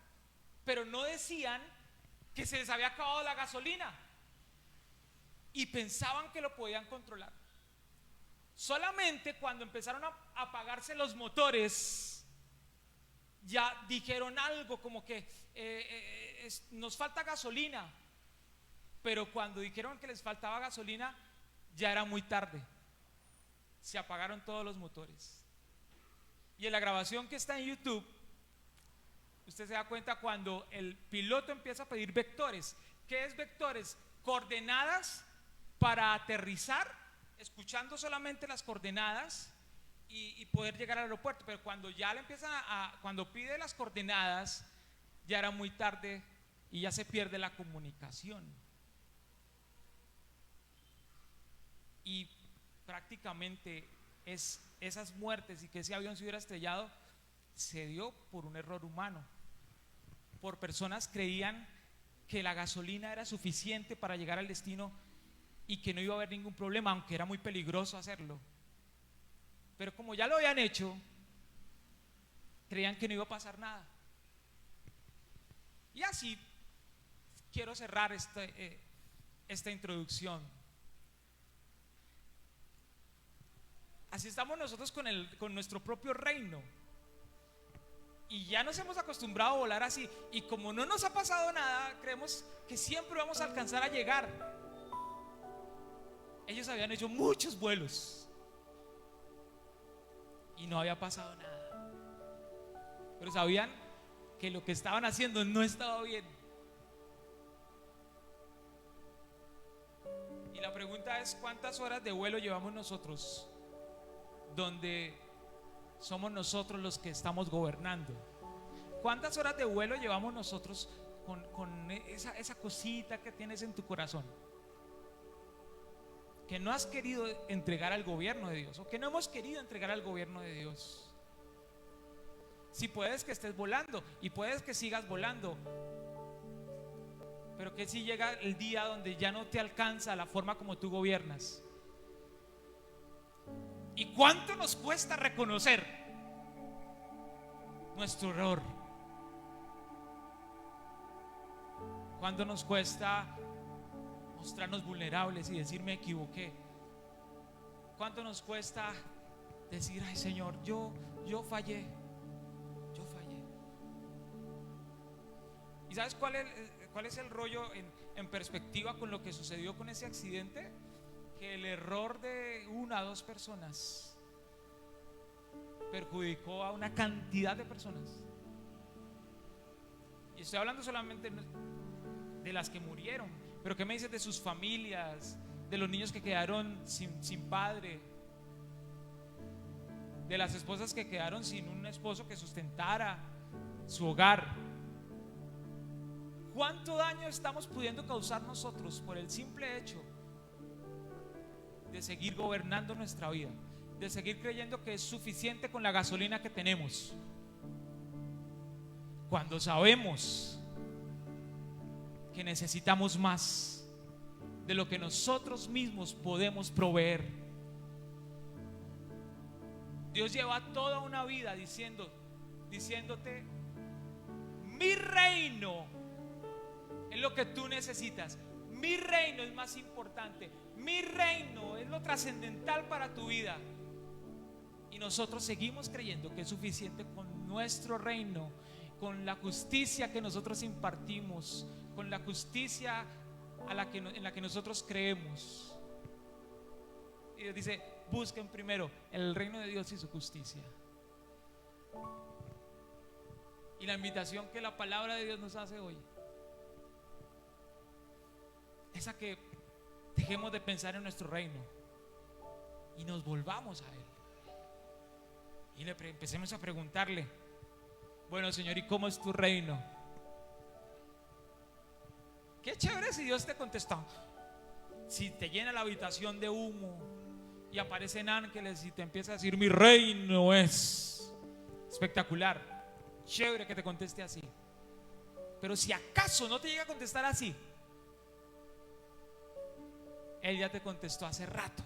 Pero no decían que se les había acabado la gasolina y pensaban que lo podían controlar. Solamente cuando empezaron a apagarse los motores, ya dijeron algo como que nos falta gasolina. Pero cuando dijeron que les faltaba gasolina, ya era muy tarde. Se apagaron todos los motores. Y en la grabación que está en YouTube, usted se da cuenta cuando el piloto empieza a pedir vectores. ¿Qué es vectores? Coordenadas para aterrizar, escuchando solamente las coordenadas y poder llegar al aeropuerto. Pero cuando ya le empiezan cuando pide las coordenadas, ya era muy tarde y ya se pierde la comunicación. Y prácticamente esas muertes y que ese avión se hubiera estrellado se dio por un error humano, por personas que creían que la gasolina era suficiente para llegar al destino y que no iba a haber ningún problema, aunque era muy peligroso hacerlo. Pero como ya lo habían hecho, creían que no iba a pasar nada. Y así quiero cerrar esta introducción. Así estamos nosotros con nuestro propio reino. Y ya nos hemos acostumbrado a volar así. Y como no nos ha pasado nada, creemos que siempre vamos a alcanzar a llegar. Ellos habían hecho muchos vuelos y no había pasado nada. Pero sabían que lo que estaban haciendo no estaba bien. Y la pregunta es: ¿cuántas horas de vuelo llevamos nosotros donde somos nosotros los que estamos gobernando? ¿Cuántas horas de vuelo llevamos nosotros con esa cosita que tienes en tu corazón, que no has querido entregar al gobierno de Dios, o que no hemos querido entregar al gobierno de Dios? Si puedes que estés volando, y puedes que sigas volando, pero que si llega el día donde ya no te alcanza la forma como tú gobiernas. ¿Y cuánto nos cuesta reconocer nuestro error? ¿Cuánto nos cuesta mostrarnos vulnerables y decir me equivoqué? ¿Cuánto nos cuesta decir ay Señor, yo fallé? Yo fallé. ¿Y sabes cuál es el rollo en perspectiva con lo que sucedió con ese accidente? Que el error de una o dos personas perjudicó a una cantidad de personas. Y estoy hablando solamente de las que murieron, pero ¿qué me dices de sus familias? De los niños que quedaron sin padre, de las esposas que quedaron sin un esposo que sustentara su hogar. ¿Cuánto daño estamos pudiendo causar nosotros por el simple hecho de seguir gobernando nuestra vida, de seguir creyendo que es suficiente con la gasolina que tenemos, cuando sabemos que necesitamos más de lo que nosotros mismos podemos proveer? Dios lleva toda una vida diciéndote: mi reino es lo que tú necesitas, mi reino es más importante, mi reino es lo trascendental para tu vida. Y nosotros seguimos creyendo que es suficiente con nuestro reino, con la justicia que nosotros impartimos, con la justicia en la que nosotros creemos. Y Dios dice: busquen primero el reino de Dios y su justicia. Y la invitación que la palabra de Dios nos hace hoy es a que dejemos de pensar en nuestro reino y nos volvamos a Él. Y empecemos a preguntarle: bueno, Señor, ¿y cómo es tu reino? Qué chévere si Dios te contesta. Si te llena la habitación de humo y aparecen ángeles y te empieza a decir: mi reino es espectacular, chévere que te conteste así. Pero si acaso no te llega a contestar así, Él ya te contestó hace rato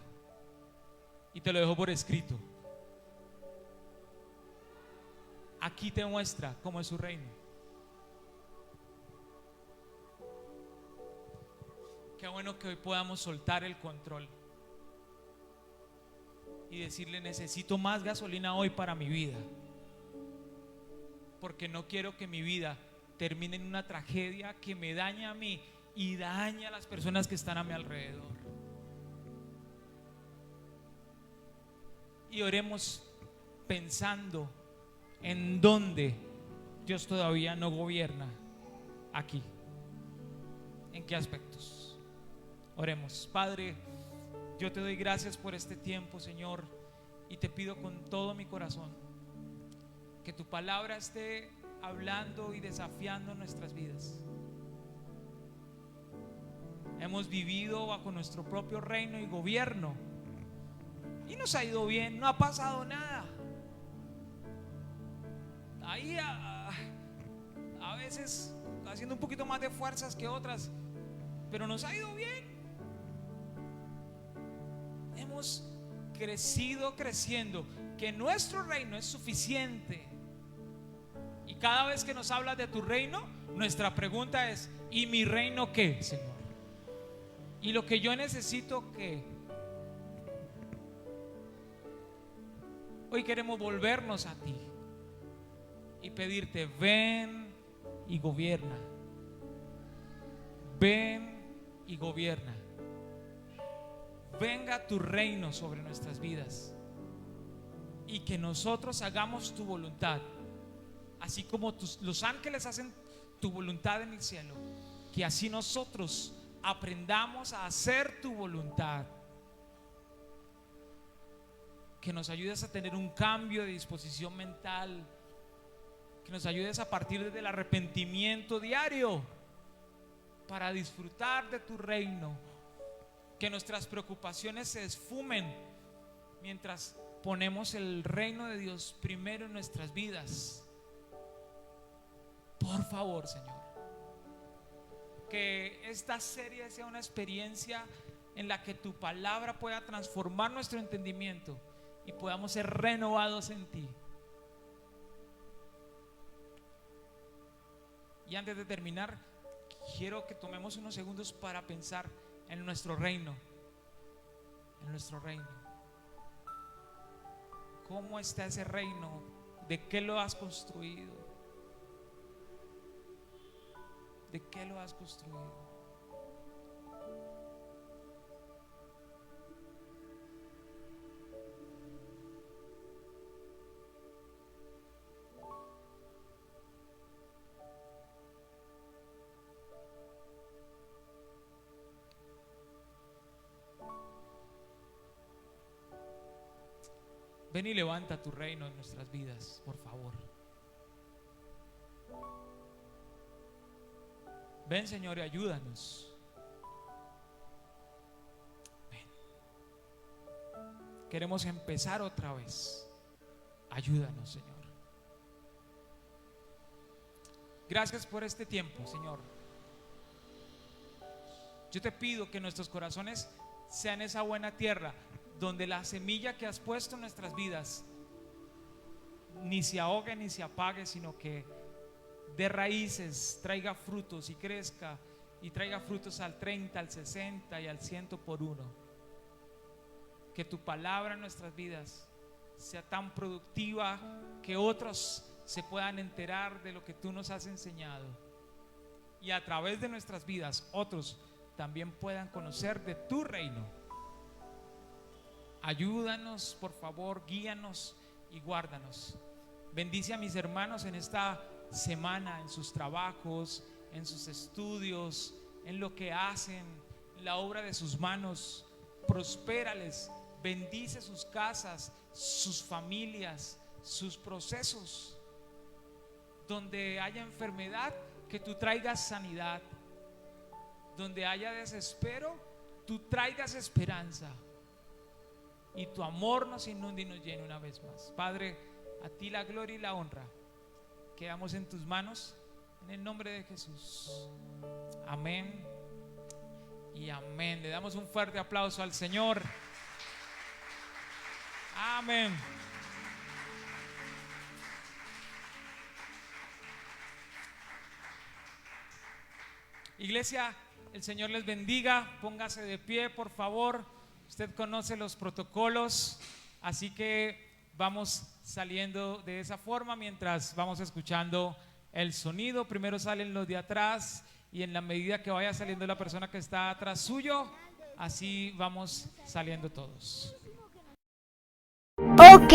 y te lo dejó por escrito. Aquí te muestra cómo es su reino. Qué bueno que hoy podamos soltar el control y decirle: necesito más gasolina hoy para mi vida, porque no quiero que mi vida termine en una tragedia que me daña a mí y daña a las personas que están a mi alrededor. Y oremos pensando en dónde Dios todavía no gobierna aquí. ¿En qué aspectos? Oremos. Padre, yo te doy gracias por este tiempo, Señor, y te pido con todo mi corazón que tu palabra esté hablando y desafiando nuestras vidas. Hemos vivido bajo nuestro propio reino y gobierno y nos ha ido bien, no ha pasado nada. Ahí a veces haciendo un poquito más de fuerzas que otras, pero nos ha ido bien. Hemos creciendo, que nuestro reino es suficiente. Y cada vez que nos hablas de tu reino, nuestra pregunta es: ¿y mi reino qué, Señor? ¿Y lo que yo necesito qué? Hoy queremos volvernos a ti y pedirte: ven y gobierna. Ven y gobierna. Venga tu reino sobre nuestras vidas y que nosotros hagamos tu voluntad así como los ángeles hacen tu voluntad en el cielo, que así nosotros aprendamos a hacer tu voluntad. Que nos ayudes a tener un cambio de disposición mental, que nos ayudes a partir del arrepentimiento diario para disfrutar de tu reino, que nuestras preocupaciones se esfumen mientras ponemos el reino de Dios primero en nuestras vidas. Por favor, Señor, que esta serie sea una experiencia en la que tu palabra pueda transformar nuestro entendimiento y podamos ser renovados en ti. Y antes de terminar, quiero que tomemos unos segundos para pensar en nuestro reino. En nuestro reino. ¿Cómo está ese reino? ¿De qué lo has construido? ¿De qué lo has construido? Ven y levanta tu reino en nuestras vidas, por favor. Ven, Señor, y ayúdanos. Ven. Queremos empezar otra vez. Ayúdanos, Señor. Gracias por este tiempo, Señor. Yo te pido que nuestros corazones sean esa buena tierra donde la semilla que has puesto en nuestras vidas ni se ahogue ni se apague, sino que dé raíces, traiga frutos y crezca y traiga frutos al 30, al 60 y al 100 por uno. Que tu palabra en nuestras vidas sea tan productiva que otros se puedan enterar de lo que tú nos has enseñado, y a través de nuestras vidas otros también puedan conocer de tu reino. Ayúdanos, por favor, guíanos y guárdanos. Bendice a mis hermanos en esta semana, en sus trabajos, en sus estudios, en lo que hacen, en la obra de sus manos. Prospérales, bendice sus casas, sus familias, sus procesos. Donde haya enfermedad, que tú traigas sanidad. Donde haya desespero, tú traigas esperanza. Y tu amor nos inunde y nos llene una vez más. Padre, a ti la gloria y la honra. Quedamos en tus manos, en el nombre de Jesús. Amén y amén. Le damos un fuerte aplauso al Señor. Amén. Iglesia, el Señor les bendiga. Póngase de pie, por favor. Usted conoce los protocolos, así que vamos saliendo de esa forma mientras vamos escuchando el sonido. Primero salen los de atrás y en la medida que vaya saliendo la persona que está atrás suyo, así vamos saliendo todos. Ok,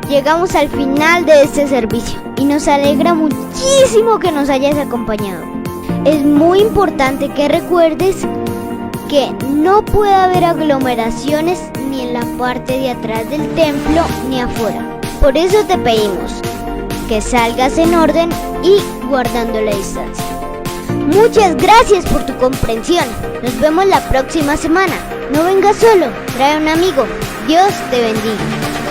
llegamos al final de este servicio y nos alegra muchísimo que nos hayas acompañado. Es muy importante que recuerdes que no puede haber aglomeraciones ni en la parte de atrás del templo ni afuera. Por eso te pedimos que salgas en orden y guardando la distancia. Muchas gracias por tu comprensión. Nos vemos la próxima semana. No vengas solo, trae un amigo. Dios te bendiga.